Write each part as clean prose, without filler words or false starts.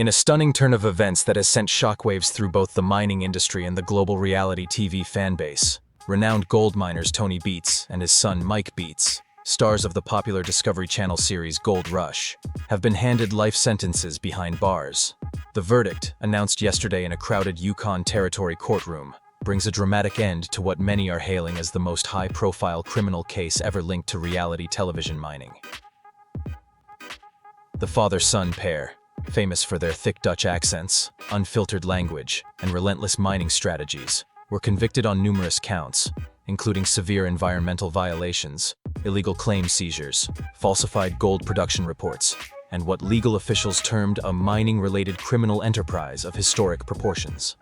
In a stunning turn of events that has sent shockwaves through both the mining industry and the global reality TV fanbase, renowned gold miners Tony Beets and his son Mike Beets, stars of the popular Discovery Channel series Gold Rush, have been handed life sentences behind bars. The verdict, announced yesterday in a crowded Yukon Territory courtroom, brings a dramatic end to what many are hailing as the most high-profile criminal case ever linked to reality television mining. The father-son pair, famous for their thick Dutch accents, unfiltered language, and relentless mining strategies, were convicted on numerous counts, including severe environmental violations, illegal claim seizures, falsified gold production reports, and what legal officials termed a mining-related criminal enterprise of historic proportions.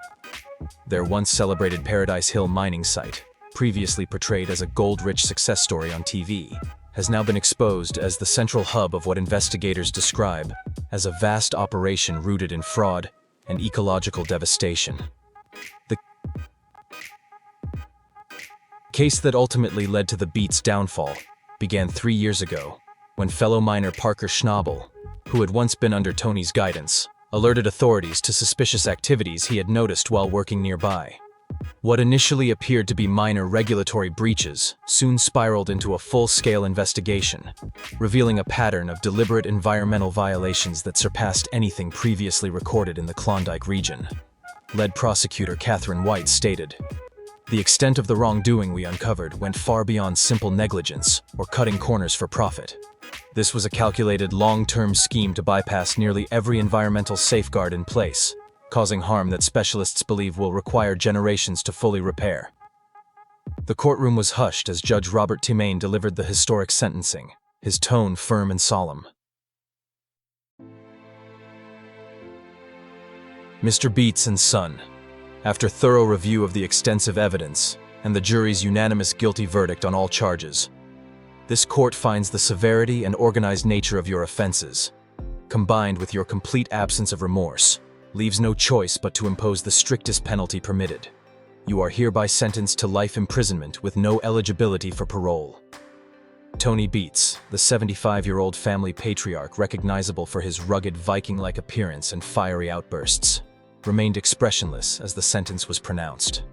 Their once celebrated Paradise Hill mining site, previously portrayed as a gold-rich success story on TV, has now been exposed as the central hub of what investigators describe as a vast operation rooted in fraud and ecological devastation. The case that ultimately led to the Beets' downfall began 3 years ago, when fellow miner Parker Schnabel, who had once been under Tony's guidance, alerted authorities to suspicious activities he had noticed while working nearby. What initially appeared to be minor regulatory breaches soon spiraled into a full-scale investigation, revealing a pattern of deliberate environmental violations that surpassed anything previously recorded in the Klondike region. Lead prosecutor Catherine White stated, "The extent of the wrongdoing we uncovered went far beyond simple negligence or cutting corners for profit. This was a calculated long-term scheme to bypass nearly every environmental safeguard in place, causing harm that specialists believe will require generations to fully repair." The courtroom was hushed as Judge Robert Timain delivered the historic sentencing, his tone firm and solemn. Mr. Beets and son, after thorough review of the extensive evidence and the jury's unanimous guilty verdict on all charges, this court finds the severity and organized nature of your offenses, combined with your complete absence of remorse, leaves no choice but to impose the strictest penalty permitted. You are hereby sentenced to life imprisonment with no eligibility for parole. Tony Beets, the 75-year-old family patriarch recognizable for his rugged Viking-like appearance and fiery outbursts, remained expressionless as the sentence was pronounced.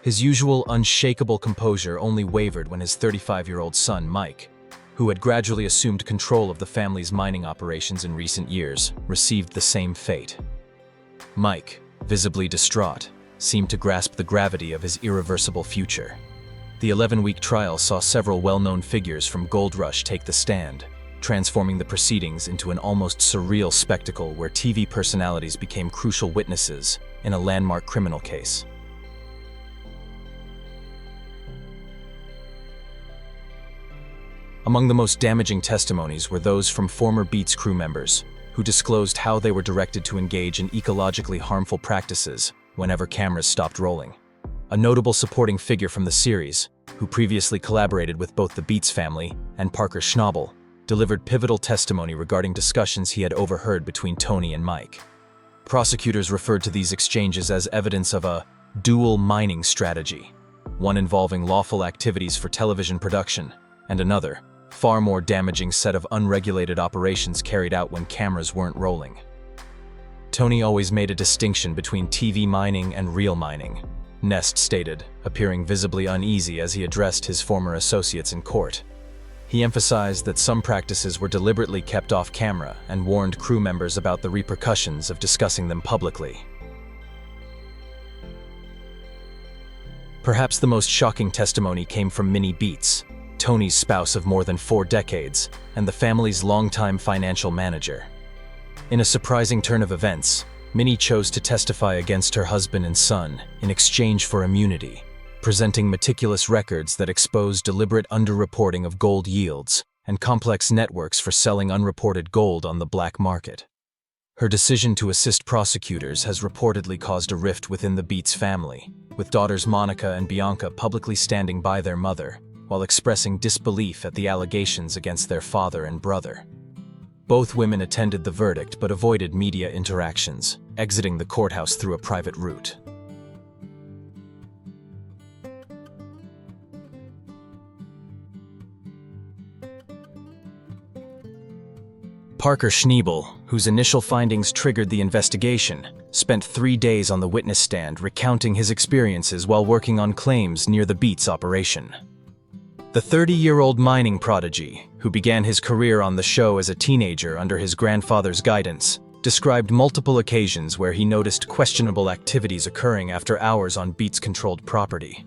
His usual unshakable composure only wavered when his 35-year-old son, Mike, who had gradually assumed control of the family's mining operations in recent years, received the same fate. Mike, visibly distraught, seemed to grasp the gravity of his irreversible future. The 11-week trial saw several well-known figures from Gold Rush take the stand, transforming the proceedings into an almost surreal spectacle where TV personalities became crucial witnesses in a landmark criminal case. Among the most damaging testimonies were those from former Beets crew members, who disclosed how they were directed to engage in ecologically harmful practices whenever cameras stopped rolling. A notable supporting figure from the series, who previously collaborated with both the Beets family and Parker Schnabel, delivered pivotal testimony regarding discussions he had overheard between Tony and Mike. Prosecutors referred to these exchanges as evidence of a dual mining strategy, one involving lawful activities for television production, and another, far more damaging set of unregulated operations carried out when cameras weren't rolling. Tony always made a distinction between TV mining and real mining, Nest stated, appearing visibly uneasy as he addressed his former associates in court. He emphasized that some practices were deliberately kept off camera and warned crew members about the repercussions of discussing them publicly. Perhaps the most shocking testimony came from Minnie Beets, Tony's spouse of more than 4 decades, and the family's longtime financial manager. In a surprising turn of events, Minnie chose to testify against her husband and son in exchange for immunity, presenting meticulous records that exposed deliberate underreporting of gold yields and complex networks for selling unreported gold on the black market. Her decision to assist prosecutors has reportedly caused a rift within the Beets family, with daughters Monica and Bianca publicly standing by their mother, while expressing disbelief at the allegations against their father and brother. Both women attended the verdict but avoided media interactions, exiting the courthouse through a private route. Parker Schneebel, whose initial findings triggered the investigation, spent 3 days on the witness stand recounting his experiences while working on claims near the Beets operation. The 30-year-old mining prodigy, who began his career on the show as a teenager under his grandfather's guidance, described multiple occasions where he noticed questionable activities occurring after hours on Beets-controlled property.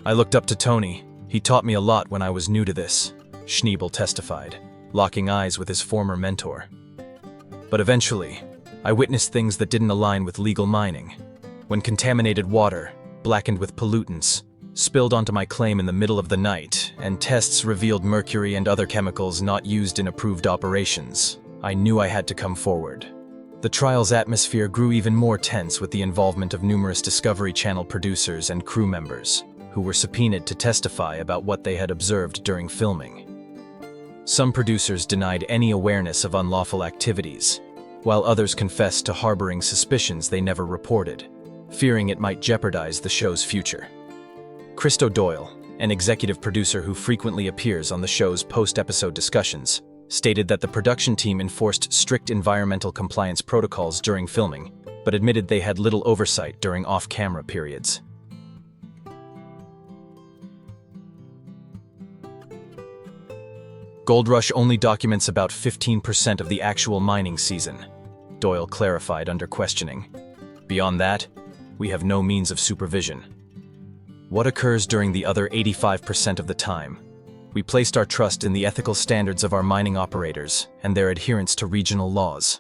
"I looked up to Tony. He taught me a lot when I was new to this," Schneebel testified, locking eyes with his former mentor. "But eventually, I witnessed things that didn't align with legal mining. When contaminated water, blackened with pollutants, spilled onto my claim in the middle of the night, and tests revealed mercury and other chemicals not used in approved operations, I knew I had to come forward." The trial's atmosphere grew even more tense with the involvement of numerous Discovery Channel producers and crew members, who were subpoenaed to testify about what they had observed during filming. Some producers denied any awareness of unlawful activities, while others confessed to harboring suspicions they never reported, fearing it might jeopardize the show's future. Christo Doyle, an executive producer who frequently appears on the show's post-episode discussions, stated that the production team enforced strict environmental compliance protocols during filming, but admitted they had little oversight during off-camera periods. Gold Rush only documents about 15% of the actual mining season, Doyle clarified under questioning. "Beyond that, we have no means of supervision. What occurs during the other 85% of the time? We placed our trust in the ethical standards of our mining operators and their adherence to regional laws."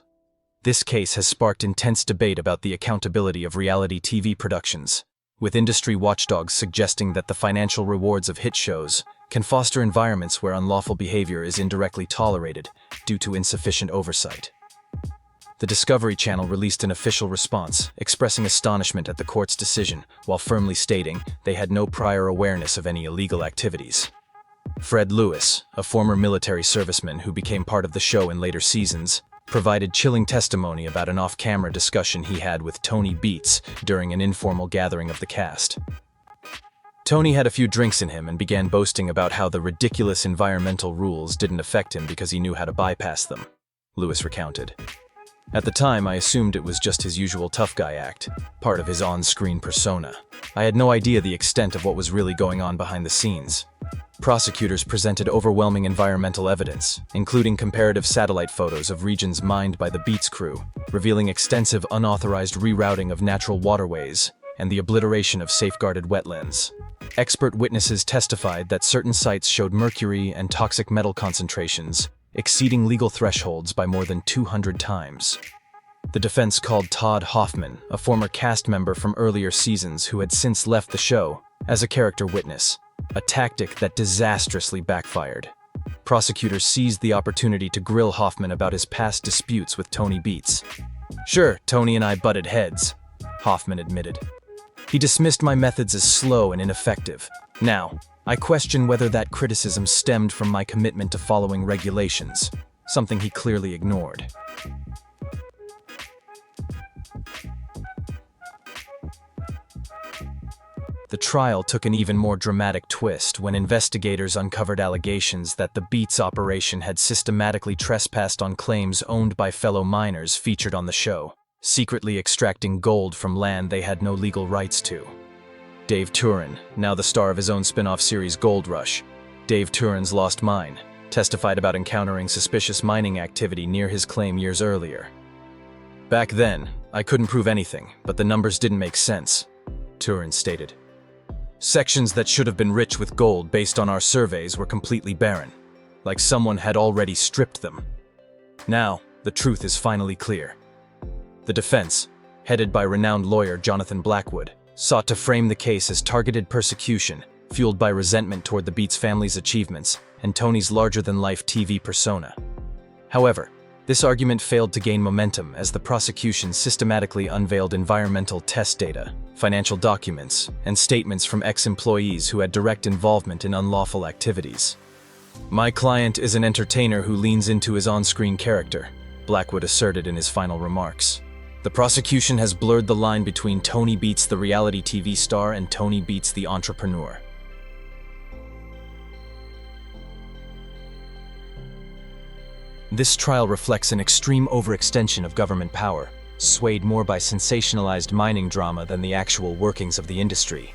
This case has sparked intense debate about the accountability of reality TV productions, with industry watchdogs suggesting that the financial rewards of hit shows can foster environments where unlawful behavior is indirectly tolerated due to insufficient oversight. The Discovery Channel released an official response, expressing astonishment at the court's decision, while firmly stating they had no prior awareness of any illegal activities. Fred Lewis, a former military serviceman who became part of the show in later seasons, provided chilling testimony about an off-camera discussion he had with Tony Beets during an informal gathering of the cast. Tony had a few drinks in him and began boasting about how the ridiculous environmental rules didn't affect him because he knew how to bypass them, Lewis recounted. "At the time, I assumed it was just his usual tough guy act, part of his on-screen persona. I had no idea the extent of what was really going on behind the scenes." Prosecutors presented overwhelming environmental evidence, including comparative satellite photos of regions mined by the Beets crew, revealing extensive unauthorized rerouting of natural waterways and the obliteration of safeguarded wetlands. Expert witnesses testified that certain sites showed mercury and toxic metal concentrations exceeding legal thresholds by more than 200 times. The defense called Todd Hoffman, a former cast member from earlier seasons who had since left the show, as a character witness, a tactic that disastrously backfired. Prosecutors seized the opportunity to grill Hoffman about his past disputes with Tony Beets. "Sure, Tony and I butted heads," Hoffman admitted. "He dismissed my methods as slow and ineffective. Now, I question whether that criticism stemmed from my commitment to following regulations, something he clearly ignored." The trial took an even more dramatic twist when investigators uncovered allegations that the Beets operation had systematically trespassed on claims owned by fellow miners featured on the show, secretly extracting gold from land they had no legal rights to. Dave Turin, now the star of his own spin-off series Gold Rush, Dave Turin's Lost Mine, testified about encountering suspicious mining activity near his claim years earlier. "Back then, I couldn't prove anything, but the numbers didn't make sense," Turin stated. "Sections that should have been rich with gold based on our surveys were completely barren, like someone had already stripped them. Now, the truth is finally clear." The defense, headed by renowned lawyer Jonathan Blackwood, sought to frame the case as targeted persecution, fueled by resentment toward the Beets family's achievements and Tony's larger-than-life TV persona. However, this argument failed to gain momentum as the prosecution systematically unveiled environmental test data, financial documents, and statements from ex-employees who had direct involvement in unlawful activities. "My client is an entertainer who leans into his on-screen character," Blackwood asserted in his final remarks. "The prosecution has blurred the line between Tony Beets the reality TV star and Tony Beets the entrepreneur." This trial reflects an extreme overextension of government power, swayed more by sensationalized mining drama than the actual workings of the industry.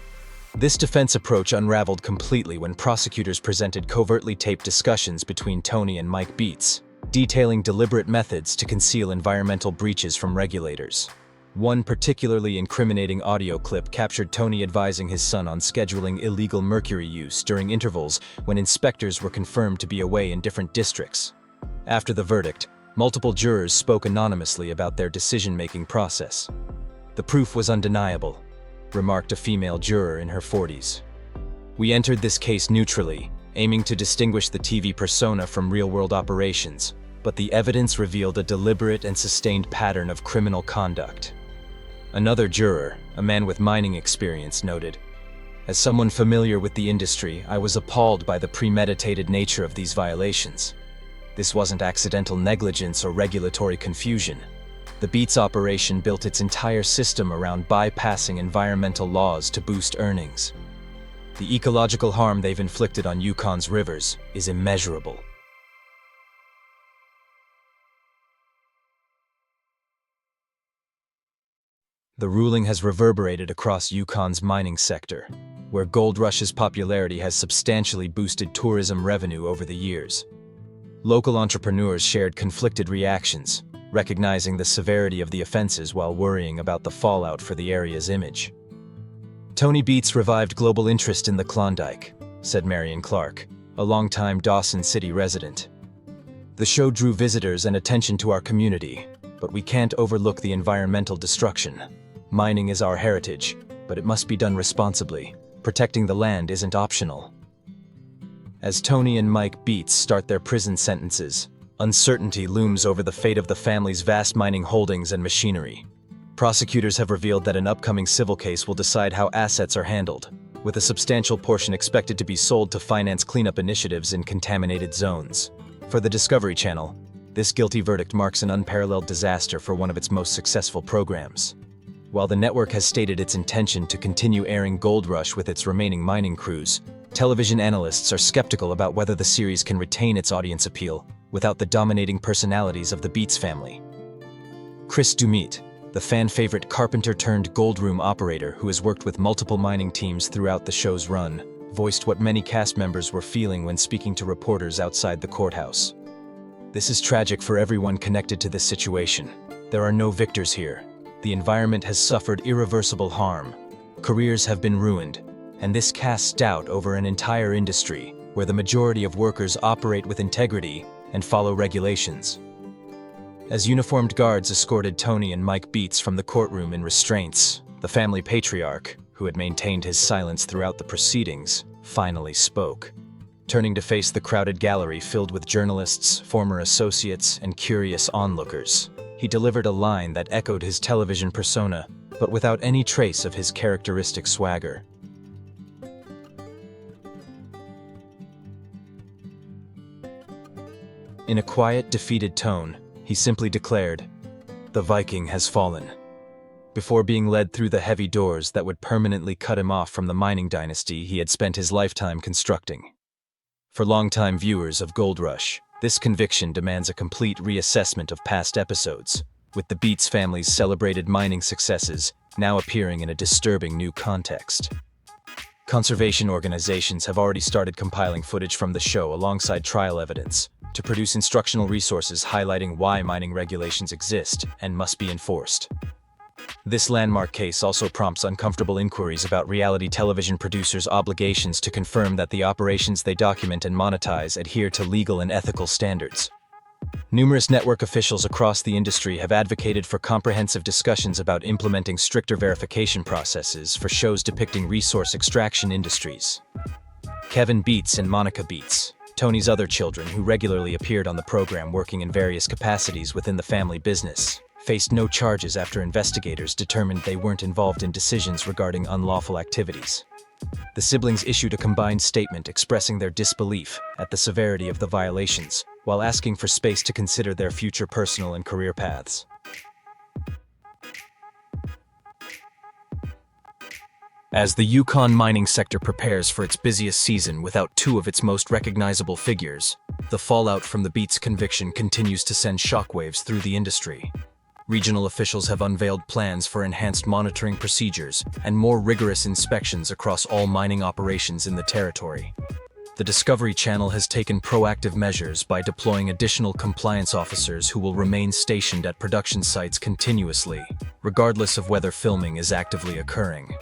This defense approach unraveled completely when prosecutors presented covertly taped discussions between Tony and Mike Beets, detailing deliberate methods to conceal environmental breaches from regulators. One particularly incriminating audio clip captured Tony advising his son on scheduling illegal mercury use during intervals when inspectors were confirmed to be away in different districts. After the verdict, multiple jurors spoke anonymously about their decision-making process. "The proof was undeniable," remarked a female juror in her 40s. "We entered this case neutrally, aiming to distinguish the TV persona from real-world operations, but the evidence revealed a deliberate and sustained pattern of criminal conduct." Another juror, a man with mining experience, noted, "As someone familiar with the industry, I was appalled by the premeditated nature of these violations. This wasn't accidental negligence or regulatory confusion. The Beets operation built its entire system around bypassing environmental laws to boost earnings. The ecological harm they've inflicted on Yukon's rivers is immeasurable." The ruling has reverberated across Yukon's mining sector, where Gold Rush's popularity has substantially boosted tourism revenue over the years. Local entrepreneurs shared conflicted reactions, recognizing the severity of the offenses while worrying about the fallout for the area's image. "Tony Beets revived global interest in the Klondike," said Marion Clark, a longtime Dawson City resident. "The show drew visitors and attention to our community, but we can't overlook the environmental destruction. Mining is our heritage, but it must be done responsibly. Protecting the land isn't optional." As Tony and Mike Beets start their prison sentences, uncertainty looms over the fate of the family's vast mining holdings and machinery. Prosecutors have revealed that an upcoming civil case will decide how assets are handled, with a substantial portion expected to be sold to finance cleanup initiatives in contaminated zones. For the Discovery Channel, this guilty verdict marks an unparalleled disaster for one of its most successful programs. While the network has stated its intention to continue airing Gold Rush with its remaining mining crews, television analysts are skeptical about whether the series can retain its audience appeal without the dominating personalities of the Beets family. Chris Dumit, the fan-favorite carpenter-turned-gold room operator who has worked with multiple mining teams throughout the show's run, voiced what many cast members were feeling when speaking to reporters outside the courthouse. "This is tragic for everyone connected to this situation. There are no victors here. The environment has suffered irreversible harm. Careers have been ruined, and this casts doubt over an entire industry where the majority of workers operate with integrity and follow regulations." As uniformed guards escorted Tony and Mike Beets from the courtroom in restraints, the family patriarch, who had maintained his silence throughout the proceedings, finally spoke. Turning to face the crowded gallery filled with journalists, former associates, and curious onlookers, he delivered a line that echoed his television persona, but without any trace of his characteristic swagger. In a quiet, defeated tone, he simply declared, "The Viking has fallen," before being led through the heavy doors that would permanently cut him off from the mining dynasty he had spent his lifetime constructing. For longtime viewers of Gold Rush, this conviction demands a complete reassessment of past episodes, with the Beets family's celebrated mining successes now appearing in a disturbing new context. Conservation organizations have already started compiling footage from the show alongside trial evidence to produce instructional resources highlighting why mining regulations exist and must be enforced. This landmark case also prompts uncomfortable inquiries about reality television producers' obligations to confirm that the operations they document and monetize adhere to legal and ethical standards. Numerous network officials across the industry have advocated for comprehensive discussions about implementing stricter verification processes for shows depicting resource extraction industries. Kevin Beets and Monica Beets, Tony's other children who regularly appeared on the program working in various capacities within the family business, faced no charges after investigators determined they weren't involved in decisions regarding unlawful activities. The siblings issued a combined statement expressing their disbelief at the severity of the violations, while asking for space to consider their future personal and career paths. As the Yukon mining sector prepares for its busiest season without two of its most recognizable figures, the fallout from the Beets conviction continues to send shockwaves through the industry. Regional officials have unveiled plans for enhanced monitoring procedures and more rigorous inspections across all mining operations in the territory. The Discovery Channel has taken proactive measures by deploying additional compliance officers who will remain stationed at production sites continuously, regardless of whether filming is actively occurring.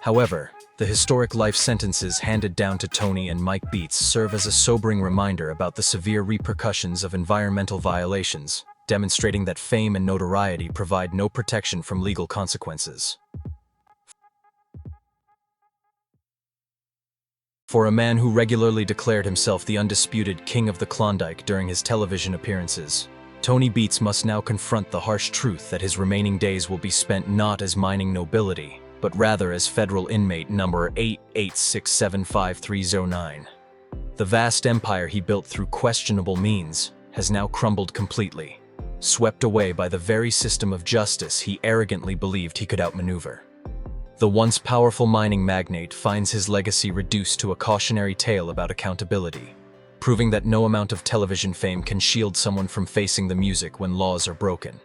However, the historic life sentences handed down to Tony and Mike Beets serve as a sobering reminder about the severe repercussions of environmental violations, demonstrating that fame and notoriety provide no protection from legal consequences. For a man who regularly declared himself the undisputed king of the Klondike during his television appearances, Tony Beets must now confront the harsh truth that his remaining days will be spent not as mining nobility, but rather as federal inmate number 886755309. The vast empire he built through questionable means has now crumbled completely, swept away by the very system of justice he arrogantly believed he could outmaneuver. The once powerful mining magnate finds his legacy reduced to a cautionary tale about accountability, proving that no amount of television fame can shield someone from facing the music when laws are broken.